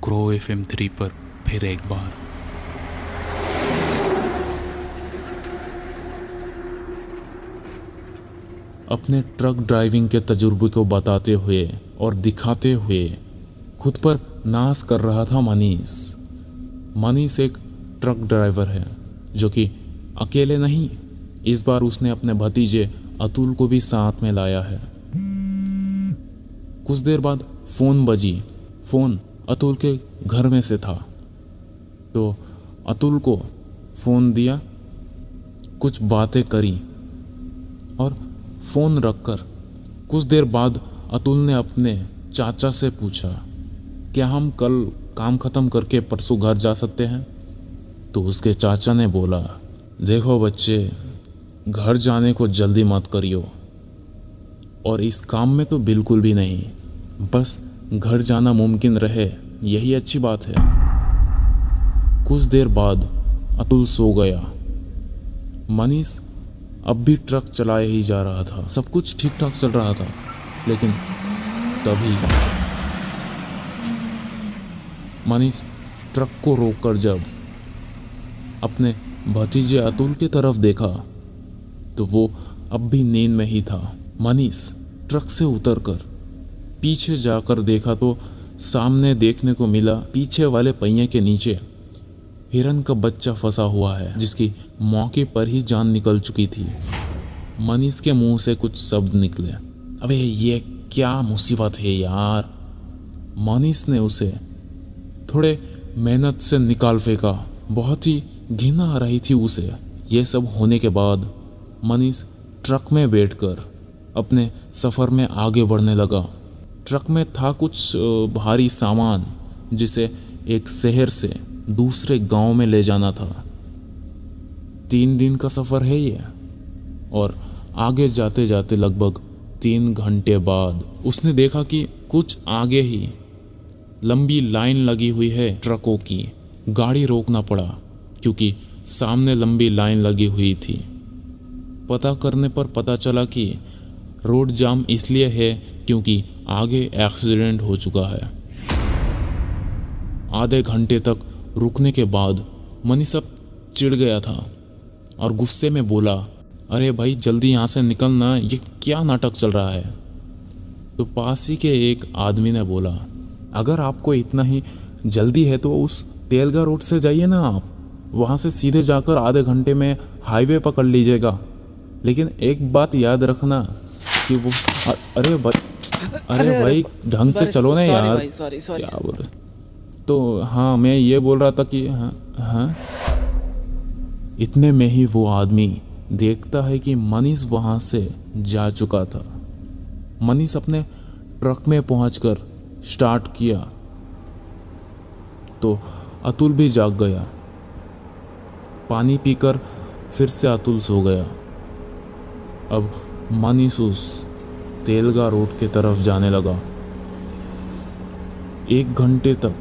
Grow FM3 पर फिर एक बार। अपने ट्रक ड्राइविंग के तजुर्बे को बताते हुए और दिखाते हुए खुद पर नाज कर रहा था मनीष। मनीष एक ट्रक ड्राइवर है जो कि अकेले नहीं, इस बार उसने अपने भतीजे अतुल को भी साथ में लाया है। कुछ देर बाद फ़ोन बजी। फ़ोन अतुल के घर में से था, तो अतुल को फ़ोन दिया, कुछ बातें करी और फ़ोन रखकर कुछ देर बाद अतुल ने अपने चाचा से पूछा, क्या हम कल काम ख़त्म करके परसों घर जा सकते हैं? तो उसके चाचा ने बोला, देखो बच्चे, घर जाने को जल्दी मत करियो, और इस काम में तो बिल्कुल भी नहीं, बस घर जाना मुमकिन रहे यही अच्छी बात है। कुछ देर बाद अतुल सो गया। मनीष अब भी ट्रक चलाए ही जा रहा था। सब कुछ ठीक ठाक चल रहा था, लेकिन तभी मनीष ट्रक को रोककर जब अपने भतीजे अतुल की तरफ देखा तो वो अब भी नींद में ही था। मनीष ट्रक से उतरकर पीछे जाकर देखा तो सामने देखने को मिला, पीछे वाले पहिए के नीचे हिरन का बच्चा फंसा हुआ है, जिसकी मौके पर ही जान निकल चुकी थी। मनीष के मुंह से कुछ शब्द निकले, अबे ये क्या मुसीबत है यार। मनीष ने उसे थोड़े मेहनत से निकाल फेंका। बहुत ही घिन आ रही थी उसे। ये सब होने के बाद मनीष ट्रक में बैठकर अपने सफ़र में आगे बढ़ने लगा। ट्रक में था कुछ भारी सामान जिसे एक शहर से दूसरे गांव में ले जाना था। 3 दिन का सफ़र है ये, और आगे जाते जाते लगभग 3 घंटे बाद उसने देखा कि कुछ आगे ही लंबी लाइन लगी हुई है ट्रकों की। गाड़ी रोकना पड़ा क्योंकि सामने लंबी लाइन लगी हुई थी। पता करने पर पता चला कि रोड जाम इसलिए है क्योंकि आगे एक्सीडेंट हो चुका है। आधे घंटे तक रुकने के बाद मनीष अब चिढ़ गया था और गुस्से में बोला, अरे भाई जल्दी यहाँ से निकलना, ये क्या नाटक चल रहा है? तो पास ही के एक आदमी ने बोला, अगर आपको इतना ही जल्दी है तो उस तेलगा रोड से जाइए ना, आप वहाँ से सीधे जाकर आधे घंटे में हाईवे पकड़ लीजिएगा। लेकिन एक बात याद रखना कि वो अरे भाई ढंग से चलो ना यार। क्या बोल रहे? तो हाँ, मैं ये बोल रहा था कि हाँ। इतने में ही वो आदमी देखता है कि मनीष वहाँ से जा चुका था। मनीष अपने ट्रक में पहुंचकर स्टार्ट किया तो अतुल भी जाग गया। पानी पीकर फिर से अतुल सो गया। अब मनीष उस तेलगा रोड की तरफ जाने लगा। 1 घंटे तक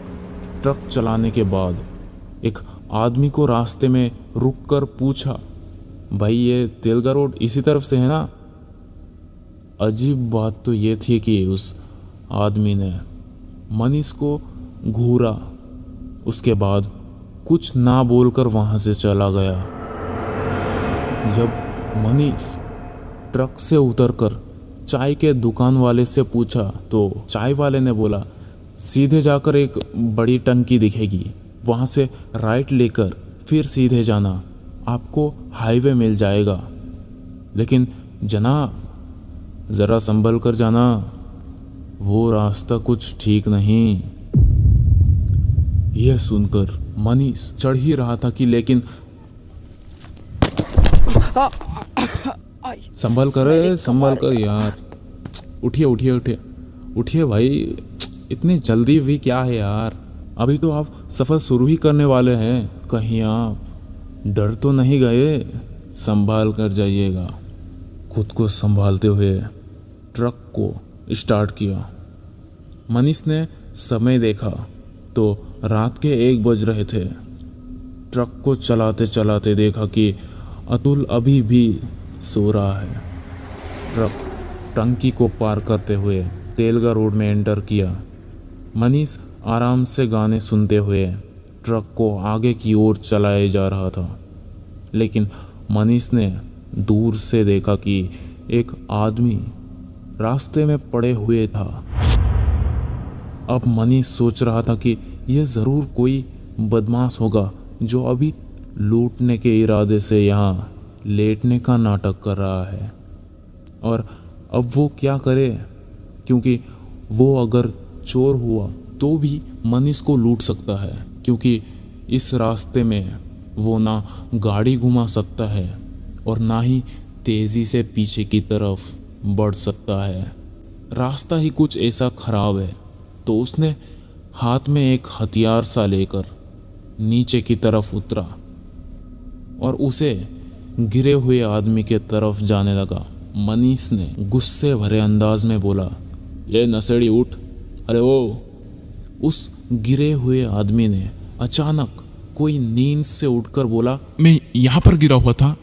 ट्रक चलाने के बाद एक आदमी को रास्ते में रुककर पूछा, भाई ये तेलगा रोड इसी तरफ से है ना? अजीब बात तो ये थी कि उस आदमी ने मनीष को घूरा, उसके बाद कुछ ना बोलकर वहाँ से चला गया। जब मनीष ट्रक से उतरकर चाय के दुकान वाले से पूछा तो चाय वाले ने बोला, सीधे जाकर एक बड़ी टंकी दिखेगी, वहाँ से राइट लेकर फिर सीधे जाना, आपको हाईवे मिल जाएगा। लेकिन जनाब ज़रा संभल कर जाना, वो रास्ता कुछ ठीक नहीं। यह सुनकर मनीष चढ़ ही रहा था कि लेकिन संभल कर यार, उठिए भाई, इतनी जल्दी भी क्या है यार? अभी तो आप सफ़र शुरू ही करने वाले हैं, कहीं आप डर तो नहीं गए? संभाल कर जाइएगा। खुद को संभालते हुए ट्रक को स्टार्ट किया। मनीष ने समय देखा तो रात के 1 बज रहे थे। ट्रक को चलाते चलाते देखा कि अतुल अभी भी सो रहा है। ट्रक टंकी को पार करते हुए तेलगा रोड में एंटर किया। मनीष आराम से गाने सुनते हुए ट्रक को आगे की ओर चलाए जा रहा था, लेकिन मनीष ने दूर से देखा कि एक आदमी रास्ते में पड़े हुए था। अब मनीष सोच रहा था कि यह ज़रूर कोई बदमाश होगा जो अभी लूटने के इरादे से यहाँ लेटने का नाटक कर रहा है। और अब वो क्या करे, क्योंकि वो अगर चोर हुआ तो भी मनीष को लूट सकता है, क्योंकि इस रास्ते में वो ना गाड़ी घुमा सकता है और ना ही तेज़ी से पीछे की तरफ बढ़ सकता है। रास्ता ही कुछ ऐसा खराब है। तो उसने हाथ में एक हथियार सा लेकर नीचे की तरफ उतरा और उसे गिरे हुए आदमी के तरफ जाने लगा। मनीष ने गुस्से भरे अंदाज में बोला, ये नशेड़ी उठ, अरे वो। उस गिरे हुए आदमी ने अचानक कोई नींद से उठकर बोला, मैं यहाँ पर गिरा हुआ था।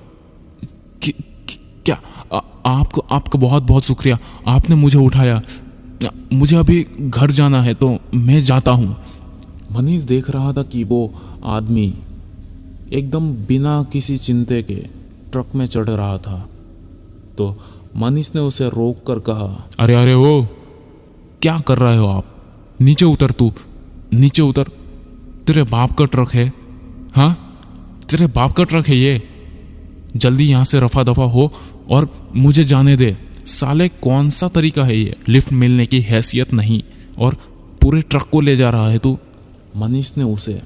क्या आपका बहुत बहुत शुक्रिया, आपने मुझे उठाया। मुझे अभी घर जाना है तो मैं जाता हूँ। मनीष देख रहा था कि वो आदमी एकदम बिना किसी चिंता के ट्रक में चढ़ रहा था। तो मनीष ने उसे रोक कर कहा, अरे अरे वो क्या कर रहे हो आप? नीचे उतर, तू नीचे उतर। तेरे बाप का ट्रक है, हाँ तेरे बाप का ट्रक है ये। जल्दी यहाँ से रफा दफा हो और मुझे जाने दे। साले कौन सा तरीका है ये? लिफ्ट मिलने की हैसियत नहीं और पूरे ट्रक को ले जा रहा है तू। मनीष ने उसे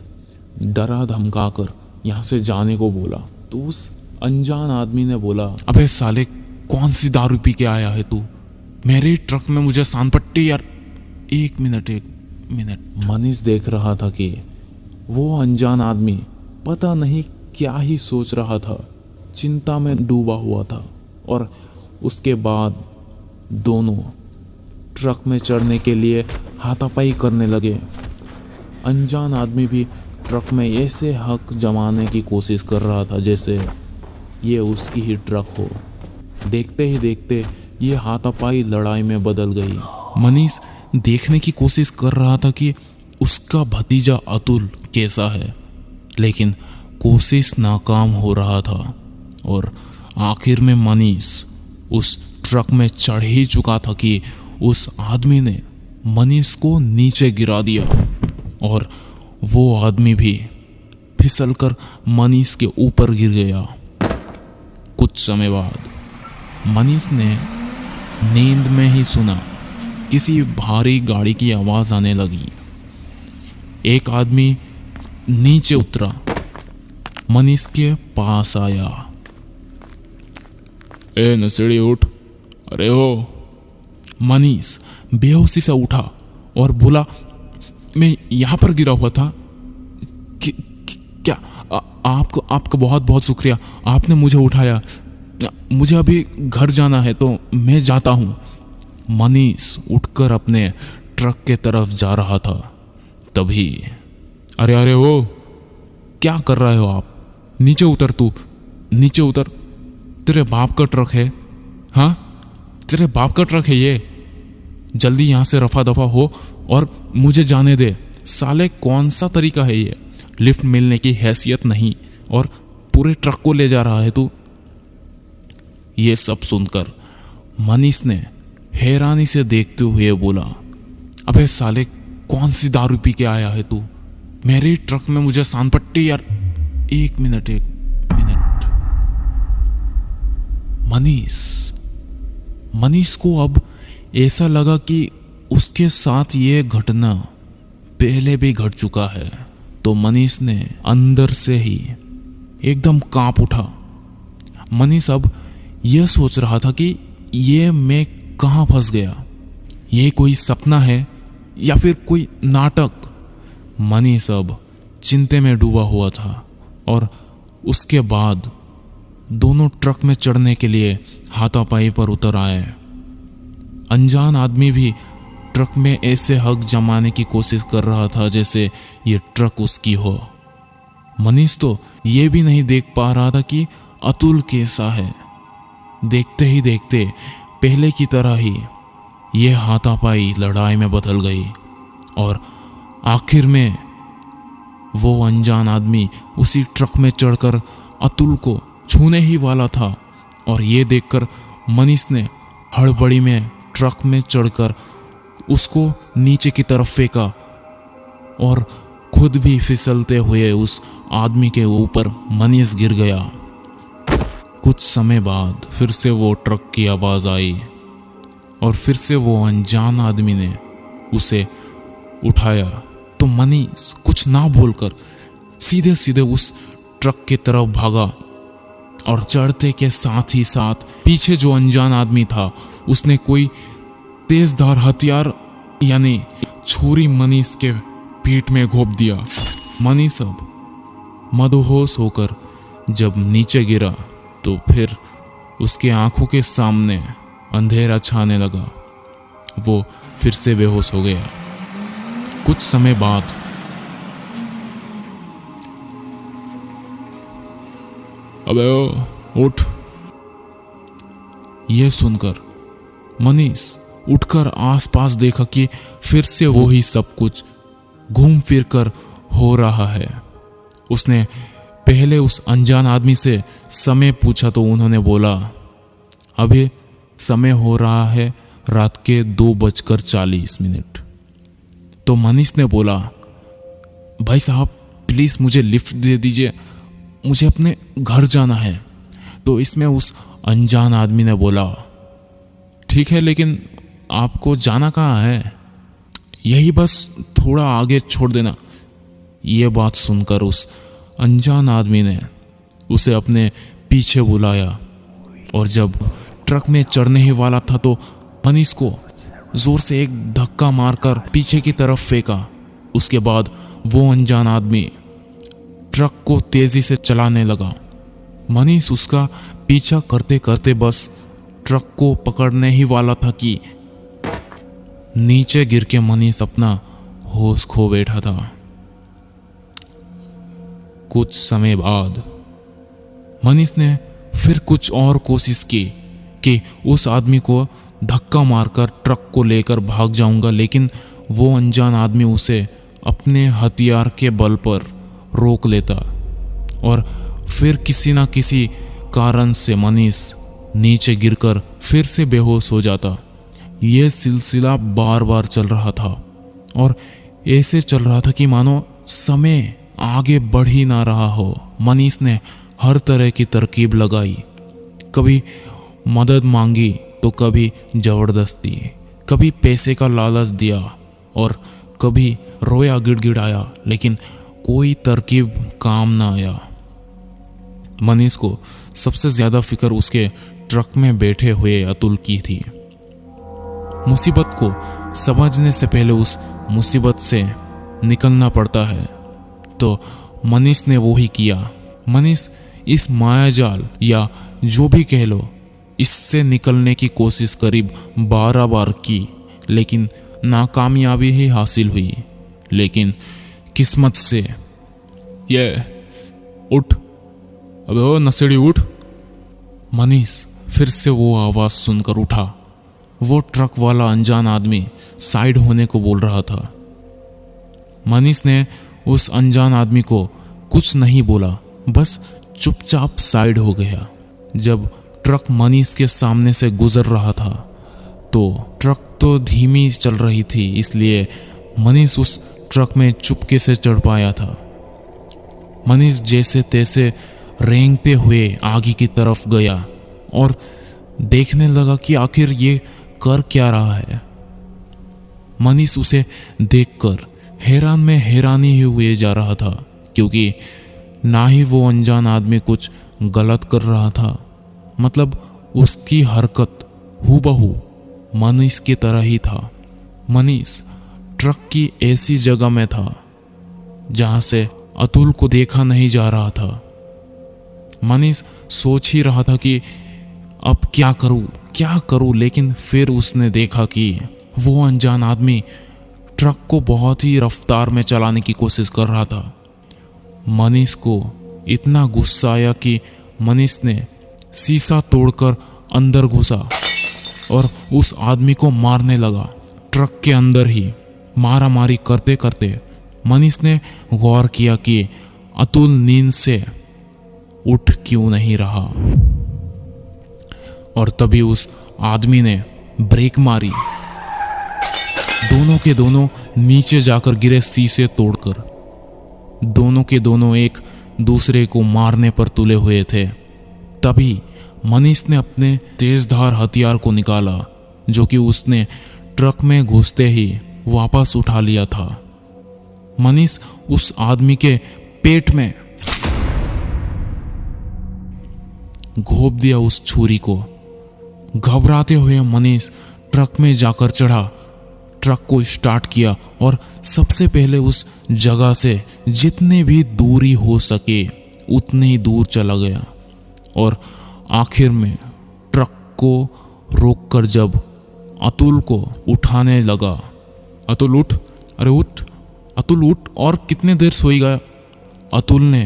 डरा धमका कर यहाँ से जाने को बोला। तो उस अनजान आदमी ने बोला, अबे साले कौन सी दारू पी के आया है तू? मेरे ट्रक में मुझे सांपट्टी यार। एक मिनट। मनीष देख रहा था कि वो अनजान आदमी पता नहीं क्या ही सोच रहा था, चिंता में डूबा हुआ था। और उसके बाद दोनों ट्रक में चढ़ने के लिए हाथापाई करने लगे। अनजान आदमी भी ट्रक में ऐसे हक जमाने की कोशिश कर रहा था जैसे ये उसकी ही ट्रक हो। देखते ही देखते ये हाथापाई लड़ाई में बदल गई। मनीष देखने की कोशिश कर रहा था कि उसका भतीजा अतुल कैसा है, लेकिन कोशिश नाकाम हो रहा था। और आखिर में मनीष उस ट्रक में चढ़ ही चुका था कि उस आदमी ने मनीष को नीचे गिरा दिया और वो आदमी भी फिसलकर मनीष के ऊपर गिर गया। कुछ समय बाद मनीष ने नींद में ही सुना किसी भारी गाड़ी की आवाज आने लगी। एक आदमी नीचे उतरा, मनीष के पास आया। ए नशेड़ी उठ, अरे ओ। मनीष बेहोशी से उठा और बोला, मैं यहाँ पर गिरा हुआ था। क्या आपका बहुत बहुत शुक्रिया, आपने मुझे उठाया। मुझे अभी घर जाना है तो मैं जाता हूँ। मनीष उठकर अपने ट्रक के तरफ जा रहा था। तभी, अरे अरे वो क्या कर रहे हो आप? नीचे उतर, तू नीचे उतर। तेरे बाप का ट्रक है, हाँ तेरे बाप का ट्रक है ये। जल्दी यहाँ से रफा दफा हो और मुझे जाने दे। साले कौन सा तरीका है ये? लिफ्ट मिलने की हैसियत नहीं और पूरे ट्रक को ले जा रहा है तू। ये सब सुनकर मनीष ने हैरानी से देखते हुए बोला, अबे साले कौन सी दारू पी के आया है तू? मेरे ट्रक में मुझे सांपट्टी यार। एक मिनट। मनीष को अब ऐसा लगा कि उसके साथ ये घटना पहले भी घट चुका है। तो मनीष ने अंदर से ही एकदम कांप उठा। मनीष अब यह सोच रहा था कि ये मैं कहाँ फंस गया? ये कोई सपना है या फिर कोई नाटक? मनीष अब चिंता में डूबा हुआ था। और उसके बाद दोनों ट्रक में चढ़ने के लिए हाथापाई पर उतर आए। अनजान आदमी भी ट्रक में ऐसे हक जमाने की कोशिश कर रहा था जैसे ये ट्रक उसकी हो। मनीष तो ये भी नहीं देख पा रहा था कि अतुल कैसा है। देखते ही देखते पहले की तरह ही ये हाथापाई लड़ाई में बदल गई और आखिर में वो अनजान आदमी उसी ट्रक में चढ़कर अतुल को छूने ही वाला था। और ये देखकर मनीष ने हड़बड़ी में ट्रक में चढ़कर उसको नीचे की तरफ फेंका और खुद भी फिसलते हुए उस आदमी के ऊपर मनीष गिर गया। कुछ समय बाद फिर से वो ट्रक की आवाज़ आई और फिर से वो अनजान आदमी ने उसे उठाया। तो मनीष कुछ ना बोलकर सीधे सीधे उस ट्रक की तरफ भागा और चढ़ते के साथ ही साथ पीछे जो अनजान आदमी था उसने कोई तेजधार हथियार यानी छुरी मनीष के पीठ में घोंप दिया। मनीष अब मदहोश होकर जब नीचे गिरा तो फिर उसके आंखों के सामने अंधेरा छाने लगा। वो फिर से बेहोश हो गया। कुछ समय बाद अबे ओ उठ। यह सुनकर मनीष उठकर आसपास देखा कि फिर से वही सब कुछ घूम फिर कर हो रहा है। उसने पहले उस अनजान आदमी से समय पूछा तो उन्होंने बोला अभी समय हो रहा है रात के 2:40। तो मनीष ने बोला भाई साहब प्लीज़ मुझे लिफ्ट दे दीजिए, मुझे अपने घर जाना है। तो इसमें उस अनजान आदमी ने बोला ठीक है लेकिन आपको जाना कहाँ है? यही बस थोड़ा आगे छोड़ देना। ये बात सुनकर उस अनजान आदमी ने उसे अपने पीछे बुलाया और जब ट्रक में चढ़ने ही वाला था तो मनीष को जोर से एक धक्का मारकर पीछे की तरफ फेंका। उसके बाद वो अनजान आदमी ट्रक को तेजी से चलाने लगा। मनीष उसका पीछा करते करते बस ट्रक को पकड़ने ही वाला था कि नीचे गिर के मनीष अपना होश खो बैठा था। कुछ समय बाद मनीष ने फिर कुछ और कोशिश की कि उस आदमी को धक्का मारकर ट्रक को लेकर भाग जाऊंगा, लेकिन वो अनजान आदमी उसे अपने हथियार के बल पर रोक लेता और फिर किसी न किसी कारण से मनीष नीचे गिरकर फिर से बेहोश हो जाता। यह सिलसिला बार बार चल रहा था और ऐसे चल रहा था कि मानो समय आगे बढ़ ही ना रहा हो। मनीष ने हर तरह की तरकीब लगाई, कभी मदद मांगी तो कभी जबरदस्ती, कभी पैसे का लालच दिया और कभी रोया गिड़गिड़ाया, लेकिन कोई तरकीब काम ना आया। मनीष को सबसे ज्यादा फिक्र उसके ट्रक में बैठे हुए अतुल की थी। मुसीबत को समझने से पहले उस मुसीबत से निकलना पड़ता है, तो मनीष ने वो ही किया। मनीष इस मायाजाल या जो भी कह लो इससे निकलने की कोशिश करीब 12 बार की, लेकिन नाकामयाबी ही हासिल हुई। लेकिन किस्मत से ये उठ, अबे ओ नशेड़ी उठ। मनीष फिर से वो आवाज सुनकर उठा। वो ट्रक वाला अनजान आदमी साइड होने को बोल रहा था। मनीष ने उस अनजान आदमी को कुछ नहीं बोला, बस चुपचाप साइड हो गया। जब ट्रक मनीष के सामने से गुजर रहा था तो ट्रक तो धीमी चल रही थी, इसलिए मनीष उस ट्रक में चुपके से चढ़ पाया था। मनीष जैसे तैसे रेंगते हुए आगे की तरफ गया और देखने लगा कि आखिर ये कर क्या रहा है। मनीष उसे देखकर हैरान में हैरानी ही हुए जा रहा था, क्योंकि ना ही वो अनजान आदमी कुछ गलत कर रहा था, मतलब उसकी हरकत हूबहू मनीष की तरह ही था। मनीष ट्रक की ऐसी जगह में था जहां से अतुल को देखा नहीं जा रहा था। मनीष सोच ही रहा था कि अब क्या करूं, लेकिन फिर उसने देखा कि वो अनजान आदमी ट्रक को बहुत ही रफ्तार में चलाने की कोशिश कर रहा था। मनीष को इतना गुस्सा आया कि मनीष ने शीशा तोड़कर अंदर घुसा और उस आदमी को मारने लगा, ट्रक के अंदर ही। मारामारी करते करते मनीष ने गौर किया कि अतुल नींद से उठ क्यों नहीं रहा। और तभी उस आदमी ने ब्रेक मारी। दोनों के दोनों नीचे जाकर गिरे शीशे तोड़कर। दोनों के दोनों एक दूसरे को मारने पर तुले हुए थे। तभी मनीष ने अपने तेजधार हथियार को निकाला, जो कि उसने ट्रक में घुसते ही वापस उठा लिया था। मनीष उस आदमी के पेट में घोंप दिया उस छुरी को। घबराते हुए मनीष ट्रक में जाकर चढ़ा, ट्रक को स्टार्ट किया और सबसे पहले उस जगह से जितनी भी दूरी हो सके उतनी ही दूर चला गया। और आखिर में ट्रक को रोककर जब अतुल को उठाने लगा, अतुल उठ, अरे उठ, अतुल उठ, और कितने देर सोएगा। अतुल ने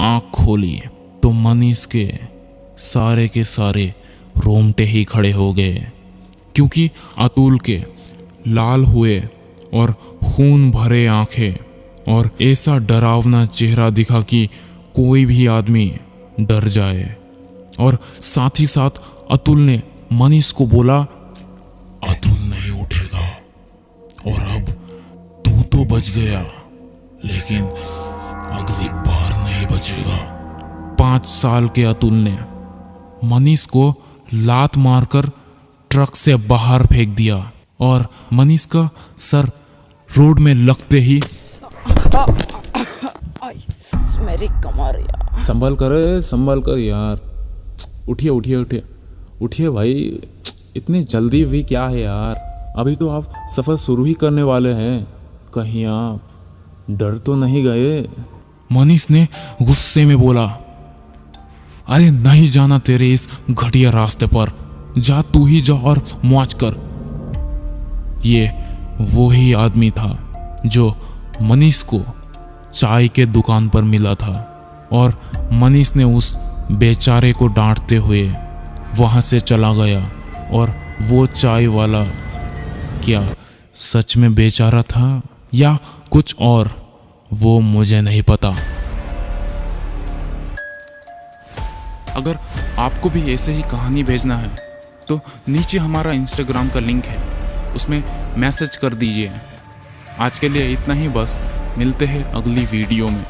आंख खोली तो मनीष के सारे रोंगटे ही खड़े हो गए, क्योंकि अतुल के लाल हुए और खून भरे आंखें और ऐसा डरावना चेहरा दिखा कि कोई भी आदमी डर जाए। और साथ ही साथ अतुल ने मनीष को बोला, अतुल नहीं उठेगा और अब तू तो बच गया, लेकिन अगली बार नहीं बचेगा। 5 साल के अतुल ने मनीष को लात मारकर ट्रक से बाहर फेंक दिया और मनीष का सर रोड में लगते ही मेरी कमर यार। संभल कर यार, उठिए भाई, इतनी जल्दी भी क्या है यार, अभी तो आप सफ़र शुरू ही करने वाले हैं, कहीं आप डर तो नहीं गए। मनीष ने गुस्से में बोला, अरे नहीं जाना तेरे इस घटिया रास्ते पर, जा तू ही जा और मौज कर। ये वो ही आदमी था जो मनीष को चाय के दुकान पर मिला था और मनीष ने उस बेचारे को डांटते हुए वहां से चला गया। और वो चाय वाला क्या सच में बेचारा था या कुछ और, वो मुझे नहीं पता। अगर आपको भी ऐसे ही कहानी भेजना है तो नीचे हमारा इंस्टाग्राम का लिंक है, उसमें मैसेज कर दीजिए। आज के लिए इतना ही, बस मिलते हैं अगली वीडियो में।